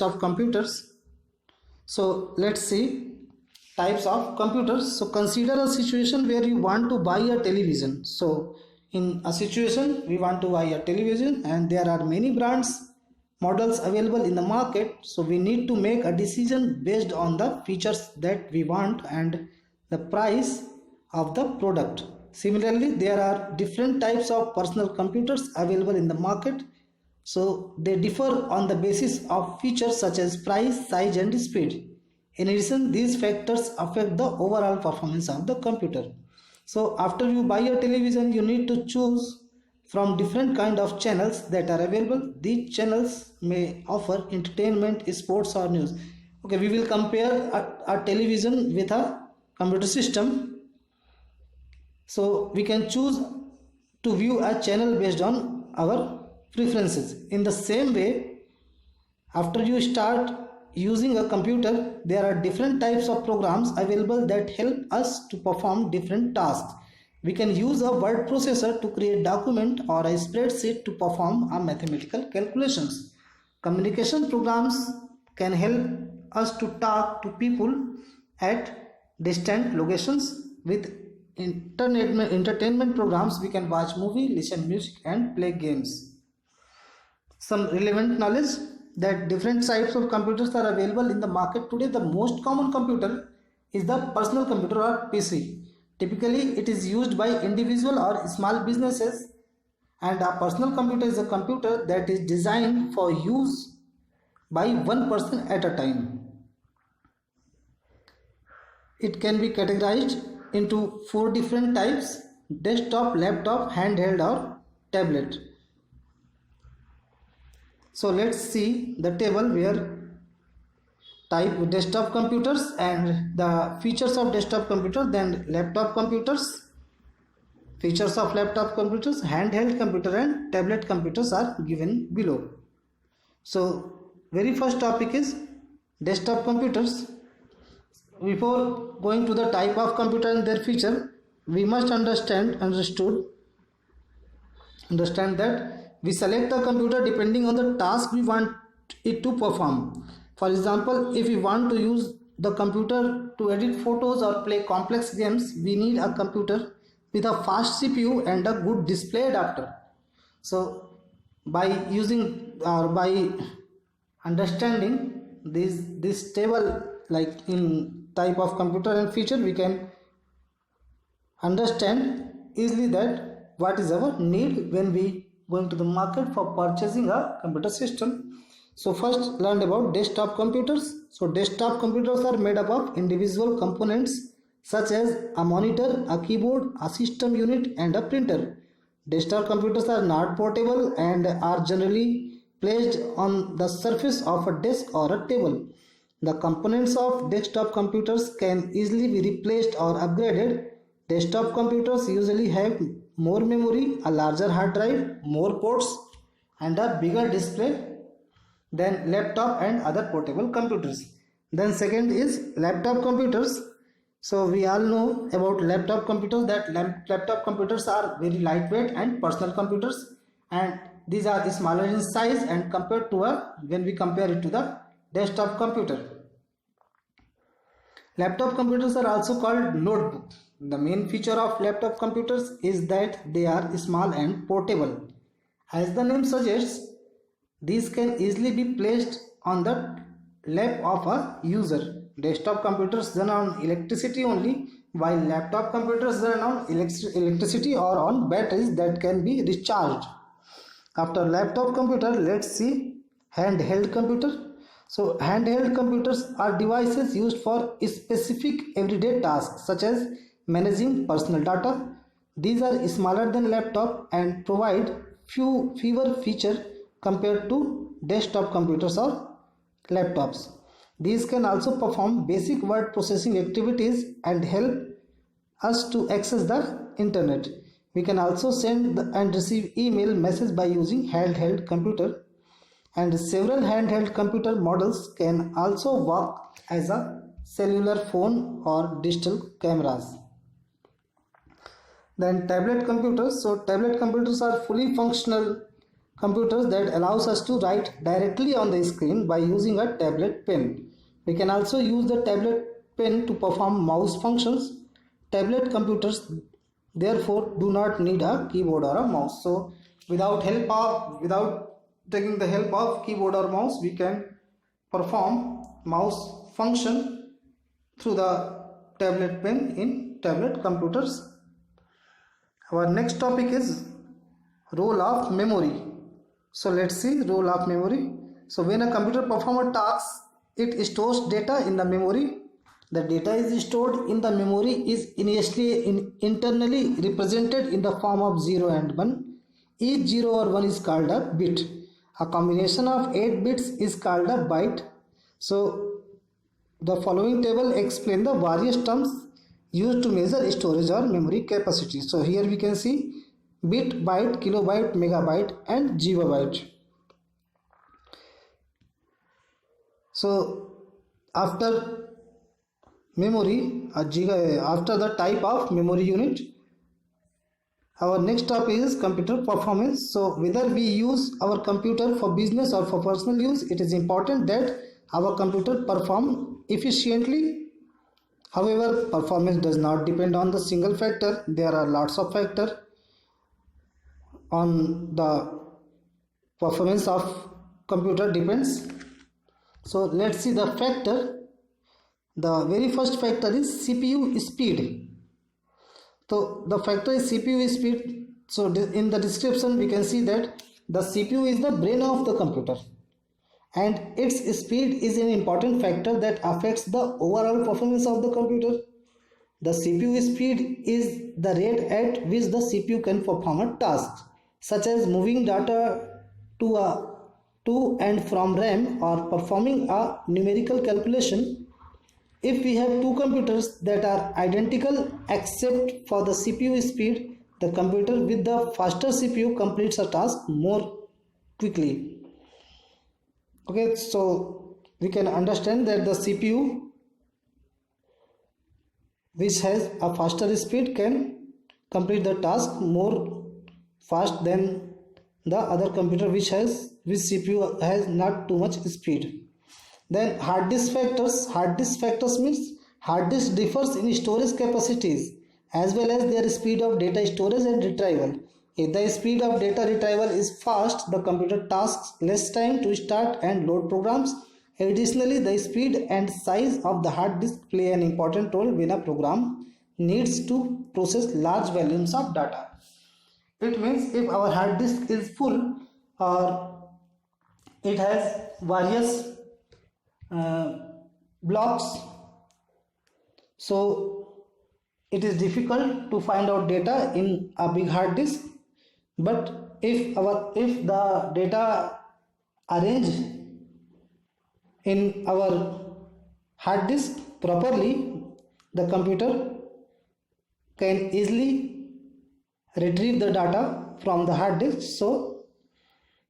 of computers. So let's see types of computers. So consider a situation where you want to buy a television. So in a situation we want to buy a television and there are many brands models available in the market, so we need to make a decision based on the features that we want and the price of the product. Similarly, there are different types of personal computers available in the market, so they differ on the basis of features such as price, size and speed. In addition, these factors affect the overall performance of the computer. So after you buy a television, you need to choose from different kind of channels that are available. These channels may offer entertainment, sports or news. Okay, we will compare a television with a computer system. So we can choose to view a channel based on our preferences. In the same way, after you start using a computer, there are different types of programs available that help us to perform different tasks. We can use a word processor to create document or a spreadsheet to perform a mathematical calculations. Communication programs can help us to talk to people at distant locations. With entertainment programs, we can watch movie, listen music and play games. Some relevant knowledge that different types of computers are available in the market today. The most common computer is the personal computer or PC. Typically, it is used by individual or small businesses, and a personal computer is a computer that is designed for use by one person at a time. It can be categorized into 4 different types: desktop, laptop, handheld or tablet. So let's see the table where type desktop computers and the features of desktop computer, then laptop computers, features of laptop computers, handheld computer and tablet computers are given below. So very first topic is desktop computers. Before going to the type of computer and their feature, we must understand that we select the computer depending on the task we want it to perform. For example, if we want to use the computer to edit photos or play complex games, we need a computer with a fast CPU and a good display adapter. So by using or by understanding this table, like in type of computer and feature, we can understand easily that what is our need when we going to the market for purchasing a computer system. So first learn about desktop computers. So desktop computers are made up of individual components such as a monitor, a keyboard, a system unit and a printer. Desktop computers are not portable and are generally placed on the surface of a desk or a table. The components of desktop computers can easily be replaced or upgraded. Desktop computers usually have more memory, a larger hard drive, more ports and a bigger display than laptop and other portable computers. Then second is laptop computers. So we all know about laptop computers, that laptop computers are very lightweight and personal computers, and these are smaller in size and compared to when we compare it to the desktop computer. Laptop computers are also called notebook. The main feature of laptop computers is that they are small and portable. As the name suggests, these can easily be placed on the lap of a user. Desktop computers run on electricity only, while laptop computers run on electricity or on batteries that can be recharged. After laptop computer, let's see handheld computer. So handheld computers are devices used for specific everyday tasks such as managing personal data. These are smaller than laptop and provide fewer features compared to desktop computers or laptops. These can also perform basic word processing activities and help us to access the internet. We can also send and receive email message by using handheld computer, and several handheld computer models can also work as a cellular phone or digital cameras. Then tablet computers. So tablet computers are fully functional computers that allows us to write directly on the screen by using a tablet pen. We can also use the tablet pen to perform mouse functions. Tablet computers therefore do not need a keyboard or a mouse. So without taking the help of keyboard or mouse, we can perform mouse function through the tablet pen in tablet computers. Our next topic is role of memory. So let's see role of memory. So when a computer performs a task, it stores data in the memory. The data is stored in the memory is initially internally represented in the form of 0 and 1. Each 0 or 1 is called a bit. A combination of 8 bits is called a byte. So the following table explains the various terms used to measure storage or memory capacity. So here we can see bit, byte, kilobyte, megabyte and gigabyte. So after memory, after the type of memory unit, our next topic is computer performance. So whether we use our computer for business or for personal use, it is important that our computer perform efficiently. However, performance does not depend on the single factor. There are lots of factors on the performance of computer depends. So let's see the factor. The very first factor is CPU speed. So the factor is CPU speed. So in the description we can see that the CPU is the brain of the computer and its speed is an important factor that affects the overall performance of the computer. The CPU speed is the rate at which the CPU can perform a task, such as moving data to and from RAM or performing a numerical calculation. If we have two computers that are identical except for the CPU speed, the computer with the faster CPU completes a task more quickly. Okay, so we can understand that the CPU which has a faster speed can complete the task more fast than the other computer which CPU has not too much speed. Then hard disk factors. Hard disk factors means hard disk differs in storage capacities as well as their speed of data storage and retrieval. If the speed of data retrieval is fast, the computer tasks less time to start and load programs. Additionally, the speed and size of the hard disk play an important role when a program needs to process large volumes of data. It means if our hard disk is full or it has various blocks, so it is difficult to find out data in a big hard disk. But if the data arranged in our hard disk properly, the computer can easily retrieve the data from the hard disk. So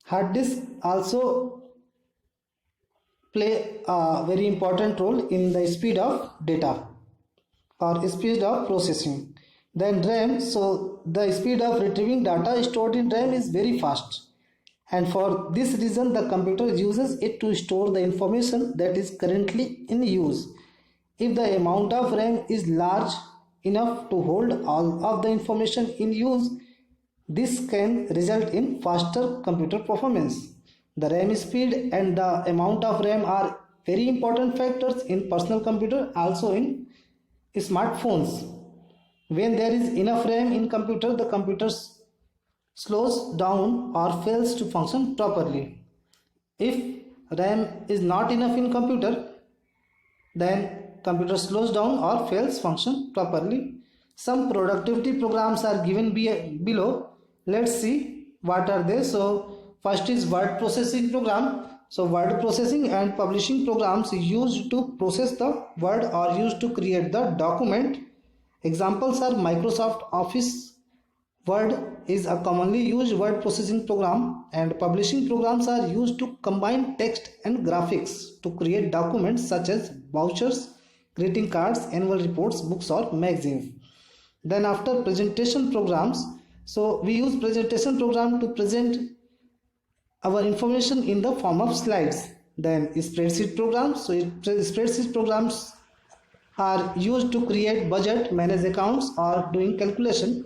hard disk also play a very important role in the speed of data or speed of processing. Then RAM, so the speed of retrieving data stored in RAM is very fast, and for this reason the computer uses it to store the information that is currently in use. If the amount of RAM is large enough to hold all of the information in use, this can result in faster computer performance. The RAM speed and the amount of RAM are very important factors in personal computer, also in smartphones. When there is enough RAM in computer, the computer slows down or fails to function properly. If RAM is not enough in computer, then computer slows down or fails function properly. Some productivity programs are given below. Let's see what are they. So first is word processing program. So word processing and publishing programs used to process the word or used to create the document. Examples are Microsoft Office Word is a commonly used word processing program, and publishing programs are used to combine text and graphics to create documents such as vouchers, greeting cards, annual reports, books or magazines. Then after presentation programs, so we use presentation program to present our information in the form of slides. Then spreadsheet programs. So spreadsheet programs are used to create budget, manage accounts, or doing calculation.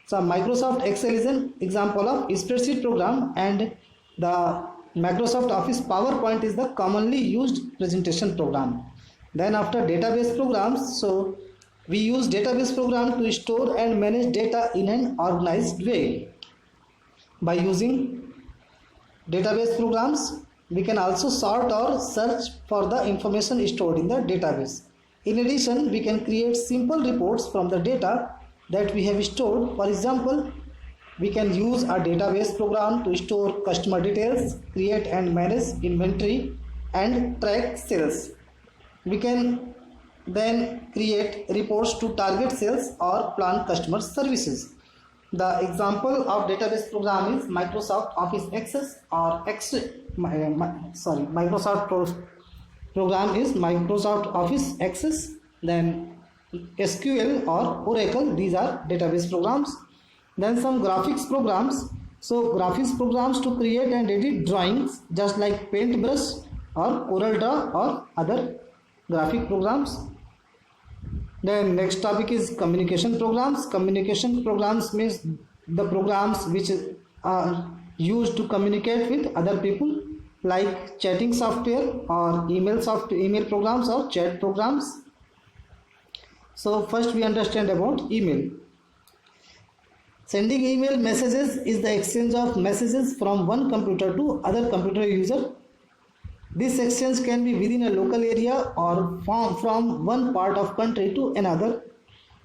So Microsoft Excel is an example of spreadsheet program, and the Microsoft Office PowerPoint is the commonly used presentation program. Then after database programs, so we use database program to store and manage data in an organized way. By using database programs, we can also sort or search for the information stored in the database. In addition, we can create simple reports from the data that we have stored. For example, we can use a database program to store customer details, create and manage inventory, and track sales. We can then create reports to target sales or plan customer services. The example of database program is Microsoft Office Access or Microsoft program is Microsoft Office Access, then SQL or Oracle. These are database programs. Then some graphics programs. So graphics programs to create and edit drawings, just like Paintbrush or CorelDRAW or other graphic programs. Then next topic is communication programs. Communication programs means the programs which are used to communicate with other people, like chatting software or email programs or chat programs. So first we understand about email. Sending email messages is the exchange of messages from one computer to other computer user. This exchange can be within a local area or from one part of country to another.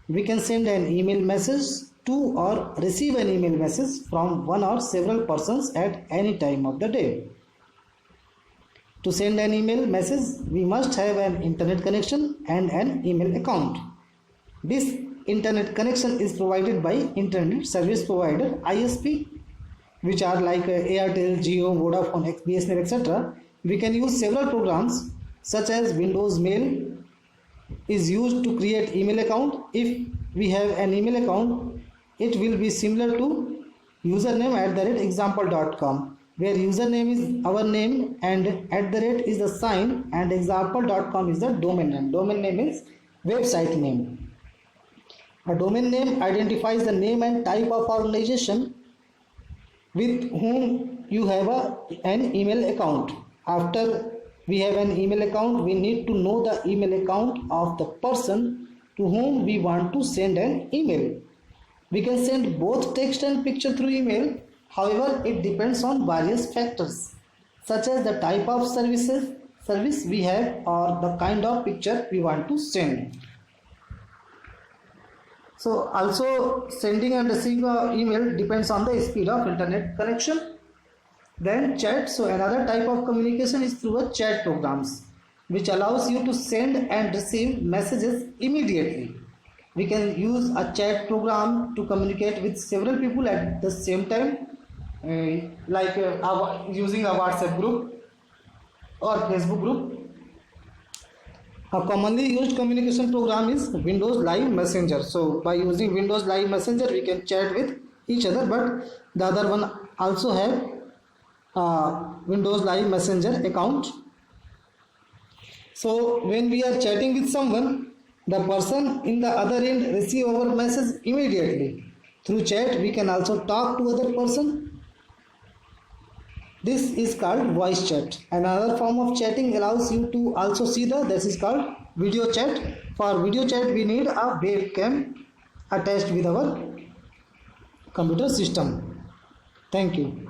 We can send an email message to or receive an email message from one or several persons at any time of the day. To send an email message, we must have an internet connection and an email account. This internet connection is provided by Internet Service Provider (ISP), which are like Airtel, Jio, Vodafone, BSNL, etc. We can use several programs such as Windows Mail is used to create email account. If we have an email account, it will be similar to username@example.com, where username is our name and @ is the sign and example.com is the domain name. Domain name is website name. A domain name identifies the name and type of organization with whom you have an email account. After we have an email account, we need to know the email account of the person to whom we want to send an email. We can send both text and picture through email. However, it depends on various factors such as the type of service we have or the kind of picture we want to send. So also sending and receiving email depends on the speed of internet connection. Then chat. So another type of communication is through a chat programs, which allows you to send and receive messages immediately. We can use a chat program to communicate with several people at the same time, like using a WhatsApp group or Facebook group. A commonly used communication program is Windows Live Messenger. So by using Windows Live Messenger, we can chat with each other, but the other one also have Windows Live Messenger account. So when we are chatting with someone, the person in the other end receive our message immediately. Through chat, we can also talk to other person. This is called voice chat. Another form of chatting allows you to also see this is called video chat. For video chat, we need a webcam attached with our computer system. Thank you.